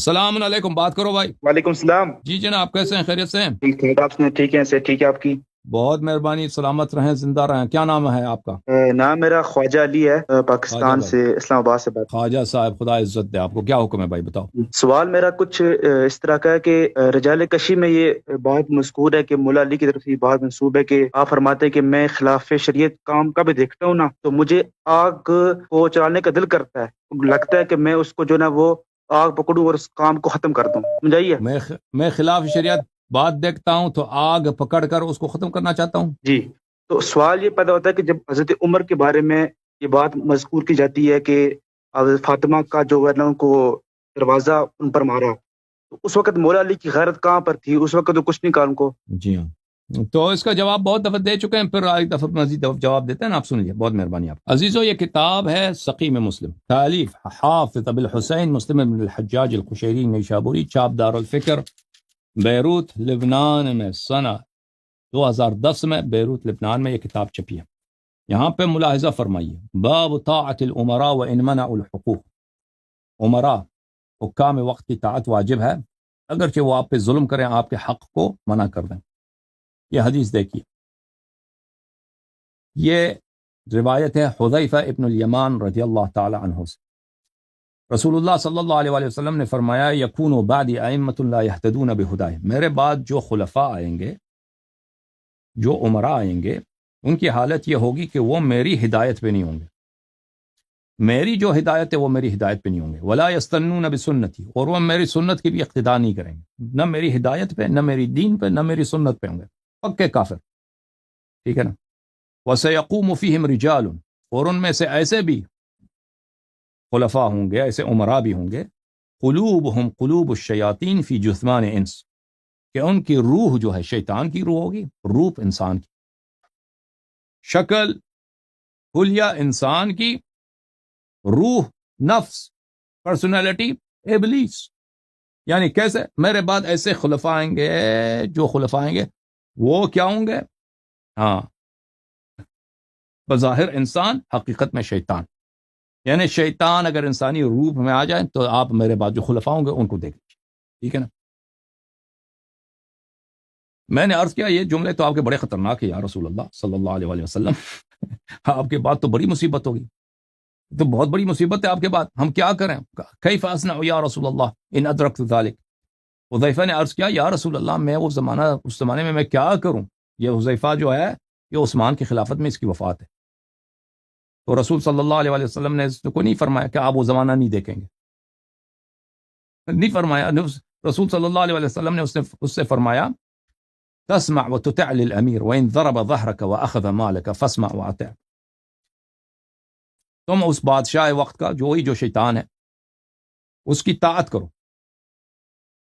السلام علیکم، بات کرو بھائی۔ وعلیکم السلام۔ جی جناب، کیسے ہیں؟ خیریت سے ہیں؟ ٹھیک ٹھاک، آپ سنیں؟ ٹھیک ہے، سے ٹھیک ہے آپ کی؟ بہت مہربانی، سلامت رہیں، زندہ رہیں۔ کیا نام ہے آپ کا؟ نام میرا خواجہ علی ہے، خواجہ پاکستان بھائی، سے، اسلام آباد سے بات۔ خواجہ صاحب، خدا عزت دے آپ کو۔ کیا حکم ہے بھائی، بتاؤ۔ سوال میرا کچھ اس طرح کا ہے کہ رجال کشی میں یہ بات مذکور ہے کہ مولا علی کی طرف سے یہ بات منسوب ہے کہ آپ فرماتے ہیں کہ میں خلاف شریعت کام کا بھی دیکھتا ہوں نا تو مجھے آگ کو چلانے کا دل کرتا ہے، لگتا ہے کہ میں اس کو جو نا وہ آگ پکڑوں اور اس کام کو ختم کر دوں، سمجھائیے؟ میں خلاف شریعت بات دیکھتا ہوں تو آگ پکڑ کر اس کو ختم کرنا چاہتا ہوں۔ جی، تو سوال یہ پیدا ہوتا ہے کہ جب حضرت عمر کے بارے میں یہ بات مذکور کی جاتی ہے کہ حضرت فاطمہ کا جو ہے نا ان کو دروازہ ان پر مارا، تو اس وقت مولا علی کی غیرت کہاں پر تھی؟ اس وقت تو کچھ نہیں کہا ان کو۔ جی ہاں، تو اس کا جواب بہت دفعہ دے چکے ہیں، پھر ایک دفعہ مزید جواب دیتے ہیں نا، آپ سن لیجیے، بہت مہربانی آپ عزیزو۔ یہ کتاب ہے سقیم مسلم، تالیف حافظ ابو الحسین مسلم بن الحجاج القشیری نیشابوری، چاپ دار الفکر، بیروت لبنان میں، سنہ 2010 میں بیروت لبنان میں یہ کتاب چھپی ہے۔ یہاں پہ ملاحظہ فرمائیے، باب طاعت الامراء وان منعوا الحقوق۔ امراء، حکام وقت کی طاعت واجب ہے، اگرچہ وہ آپ پہ ظلم کریں، آپ کے حق کو منع کر دیں۔ یہ حدیث دیکھیے، یہ روایت ہے حذیفہ ابن الیمان رضی اللہ تعالی عنہ سے۔ رسول اللہ صلی اللہ علیہ وآلہ وسلم نے فرمایا، یکون بعد ائمۃ لا یہتدون بہداہ، میرے بعد جو خلفاء آئیں گے، جو امراء آئیں گے، ان کی حالت یہ ہوگی کہ وہ میری ہدایت پہ نہیں ہوں گے، میری جو ہدایت ہے وہ میری ہدایت پہ نہیں ہوں گے، ولا یستنون بسنتی، اور وہ میری سنت کی بھی اقتداء نہیں کریں گے، نہ میری ہدایت پہ، نہ میری دین پہ، نہ میری سنت پہ ہوں گے، پکے کافر، ٹھیک ہے نا۔ وَسَيَقُومُ فِيهِمْ رِجَالٌ، اور ان میں سے ایسے بھی خلفاء ہوں گے، ایسے عمراء بھی ہوں گے، قلوبہم قلوب الشیاطین فی جثمان انس، کہ ان کی روح جو ہے شیطان کی روح ہوگی، روح انسان کی، شکل حلیہ انسان کی، روح نفس پرسنالٹی ابلیس۔ یعنی کیسے؟ میرے بعد ایسے خلفاء آئیں گے، جو خلفاء آئیں گے وہ کیا ہوں گے؟ ہاں، بظاہر انسان، حقیقت میں شیطان۔ یعنی شیطان اگر انسانی روپ میں آ جائے تو آپ میرے بعد جو خلفاء ہوں گے ان کو دیکھ لیجیے، ٹھیک ہے نا۔ میں نے عرض کیا یہ جملے تو آپ کے بڑے خطرناک ہیں یا رسول اللہ صلی اللہ علیہ وآلہ وسلم، آپ کے بعد تو بڑی مصیبت ہوگی، تو بہت بڑی مصیبت ہے آپ کے بعد، ہم کیا کریں؟ کیف اصنع یا رسول اللہ ان ادرکت ذلک۔ حذیفہ نے عرض کیا، یا رسول اللہ میں اس زمانے میں کیا کروں؟ یہ حذیفہ جو ہے یہ عثمان کی خلافت میں اس کی وفات ہے، تو رسول صلی اللہ علیہ وسلم نے اس کو نہیں فرمایا کہ آپ وہ زمانہ نہیں دیکھیں گے، نہیں فرمایا۔ رسول صلی اللہ علیہ وسلم نے اس سے فرمایا، تسمع وتطع للامیر وان ضرب ظهرك واخذ مالك فاسمع واطع، تم اس بادشاہ وقت کا جو شیطان ہے اس کی طاعت کرو،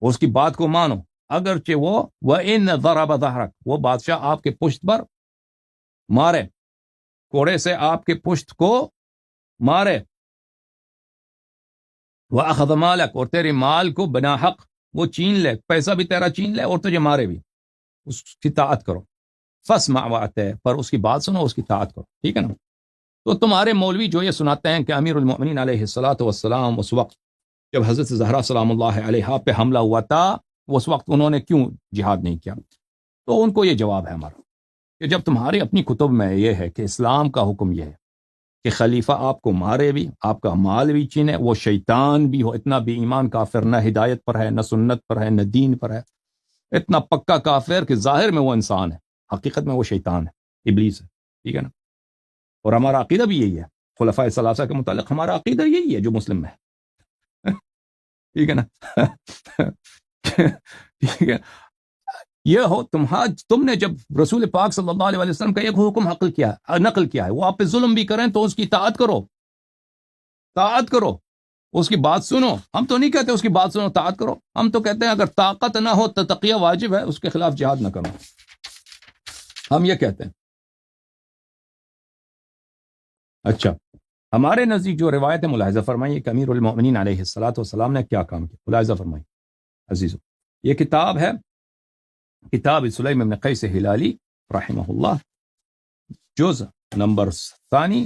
اس کی بات کو مانو، اگرچہ وہ وان ضرب ظهرك، وہ بادشاہ آپ کے پشت پر مارے، کوڑے سے آپ کے پشت کو مارے، وَأَخَذَ مَالَكَ، اور تیرے مال کو بنا حق وہ چھین لے، پیسہ بھی تیرا چھین لے اور تجھے مارے بھی، اس کی طاعت کرو، فَاسْمَعْ وَأَطِعْ، پر اس کی بات سنو، اس کی طاعت کرو، ٹھیک ہے نا۔ تو تمہارے مولوی جو یہ سناتے ہیں کہ امیر المؤمنین علیہ الصلاۃ والسلام اس وقت جب حضرت زہرا سلام اللہ علیہا پہ حملہ ہوا تھا، اس وقت انہوں نے کیوں جہاد نہیں کیا؟ تو ان کو یہ جواب ہے ہمارا کہ جب تمہاری اپنی کتب میں یہ ہے کہ اسلام کا حکم یہ ہے کہ خلیفہ آپ کو مارے بھی، آپ کا مال بھی چھینے، وہ شیطان بھی ہو، اتنا بھی ایمان کافر، نہ ہدایت پر ہے، نہ سنت پر ہے، نہ دین پر ہے، اتنا پکا کافر کہ ظاہر میں وہ انسان ہے، حقیقت میں وہ شیطان ہے، ابلیس ہے، ٹھیک ہے نا۔ اور ہمارا عقیدہ بھی یہی ہے، خلفاء ثلاثہ کے متعلق ہمارا عقیدہ یہی ہے جو مسلم میں ہے، ٹھیک ہے نا۔ ٹھیک ہے، یہ ہو تم نے جب رسول پاک صلی اللہ علیہ وسلم کا ایک حکم نقل کیا ہے، وہ آپ پہ ظلم بھی کریں تو اس کی طاعت کرو، طاعت کرو، اس کی بات سنو۔ ہم تو نہیں کہتے اس کی بات سنو طاعت کرو، ہم تو کہتے ہیں اگر طاقت نہ ہو تو تقیہ واجب ہے، اس کے خلاف جہاد نہ کرو، ہم یہ کہتے ہیں۔ اچھا، ہمارے نزدیک جو روایت ہے، ملاحظہ فرمائیے کہ امیر المؤمنین علیہ الصلاۃ والسلام نے کیا کام کیا، ملاحظہ فرمائیے عزیزو۔ یہ کتاب ہے کتاب سلیم بن قیس ہلالی رحمہ اللہ، جز نمبر ثانی،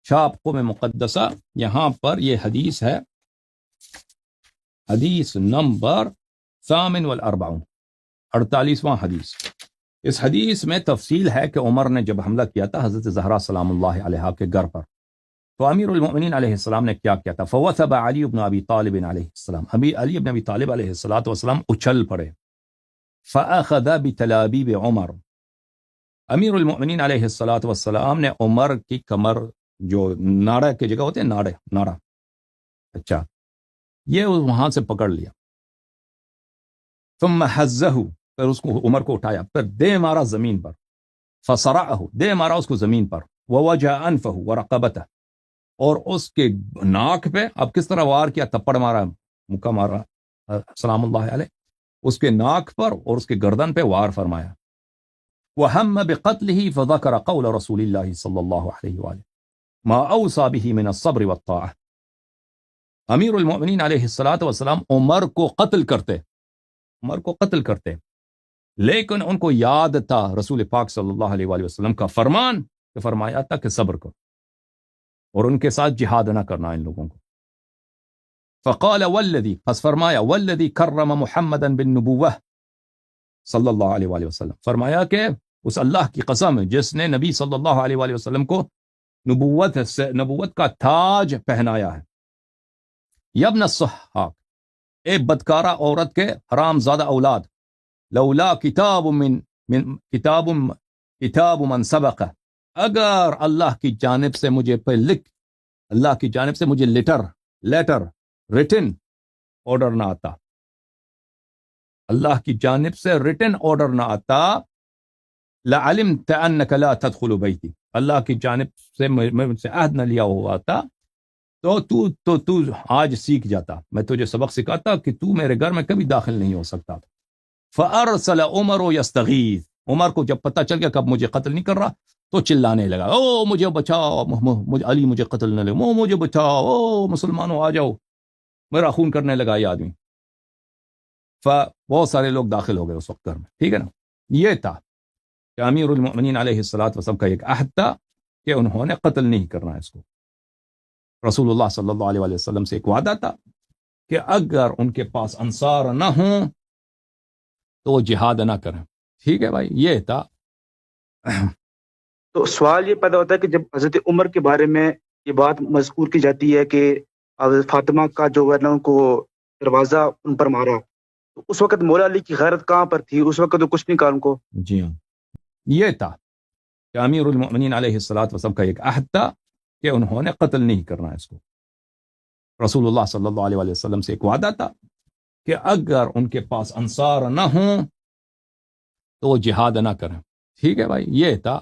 چھاپ قم مقدسہ، یہاں پر یہ حدیث ہے حدیث نمبر 48، 48واں حدیث۔ اس حدیث میں تفصیل ہے کہ عمر نے جب حملہ کیا تھا حضرت زہرا سلام اللہ علیہا کے گھر پر، تو امیر المؤمنین علیہ السلام نے کیا کیا تھا؟ فوثب علی بن ابی طالب علیہ السلام، علی بن ابی طالب علیہ السلام اچھل پڑے۔ فاخذ بتلابیب عمر، امیر المؤمنین علیہ السلام نے عمر کی کمر، جو ناڑا کی جگہ ہوتے ہیں، ناڑا، اچھا، یہ وہاں سے پکڑ لیا۔ ثم حزہ، پھر اس کو عمر کو اٹھایا، پھر دے مارا زمین پر، فصرعہ، دے مارا اس کو زمین پر، ووجع انفہ ورقبتہ، اور اس کے ناک پہ، اب کس طرح وار کیا؟ تپڑ مارا، مکہ مارا سلام اللہ علیہ، اس کے ناک پر اور اس کے گردن پہ وار فرمایا۔ وہم بقتلہ فذکر قول رسول اللہ صلی اللہ علیہ وآلہ ما اوصى به من الصبر والطاعہ۔ امیر المؤمنین علیہ السلام عمر کو قتل کرتے، لیکن ان کو یاد تھا رسول پاک صلی اللہ علیہ وآلہ وسلم کا فرمان، کہ فرمایا تھا کہ صبر کرو اور ان کے ساتھ جہاد نہ کرنا ان لوگوں کو۔ فقال والذی، پس فرمایا والذی کرم محمدا بالنبوہ صلی اللہ علیہ وآلہ وسلم، فرمایا کہ اس اللہ کی قسم جس نے نبی صلی اللہ علیہ وآلہ وسلم کو نبوت کا تاج پہنایا ہے۔ یبن الصحاق، اے بدکارہ عورت کے حرام زادہ اولاد، لولا کتاب من سبق، اگر اللہ کی جانب سے مجھے اللہ کی جانب سے مجھے لیٹر ریٹن آرڈر نہ آتا، اللہ کی جانب سے ریٹن آرڈر نہ آتا، لعلمت انک لا تدخل بیتی، اللہ کی جانب سے مجھ سے عہد نہ لیا ہوا تھا تو تو آج سیکھ جاتا، میں تجھے سبق سکھاتا کہ تو میرے گھر میں کبھی داخل نہیں ہو سکتا۔ فارسل عمر یستغیث، عمر کو جب پتہ چل گیا کہ اب مجھے قتل نہیں کر رہا، تو چلانے لگا، او مجھے بچاؤ، علی مجھے قتل نہ لے، مجھے بچاؤ، او مسلمانوں آ جاؤ، میرا خون کرنے لگا یہ آدمی۔ بہت سارے لوگ داخل ہو گئے اس وقت گھر میں، ٹھیک ہے نا۔ یہ تھا کہ امیر المؤمنین علیہ السلام کا ایک عہد تھا کہ انہوں نے قتل نہیں کرنا ہے اس کو۔ رسول اللہ صلی اللہ علیہ وسلم سے ایک وعدہ تھا کہ اگر ان کے پاس انصار نہ ہوں تو وہ جہاد نہ کریں، ٹھیک ہے بھائی، یہ تھا۔ تو سوال یہ پیدا ہوتا ہے کہ جب حضرت عمر کے بارے میں یہ بات مذکور کی جاتی ہے کہ حضرت فاطمہ کا جو ہے نا ان کو دروازہ ان پر مارا، تو اس وقت مولا علی کی غیرت کہاں پر تھی؟ اس وقت تو کچھ نہیں کہا ان کو۔ جی ہاں، یہ تھا کہ امیر المؤمنین علیہ السلام کا ایک عہد تھا کہ انہوں نے قتل نہیں کرنا ہے اس کو۔ رسول اللہ صلی اللہ علیہ وسلم سے ایک وعدہ تھا کہ اگر ان کے پاس انصار نہ ہوں تو وہ جہاد نہ کریں، ٹھیک ہے بھائی، یہ تھا۔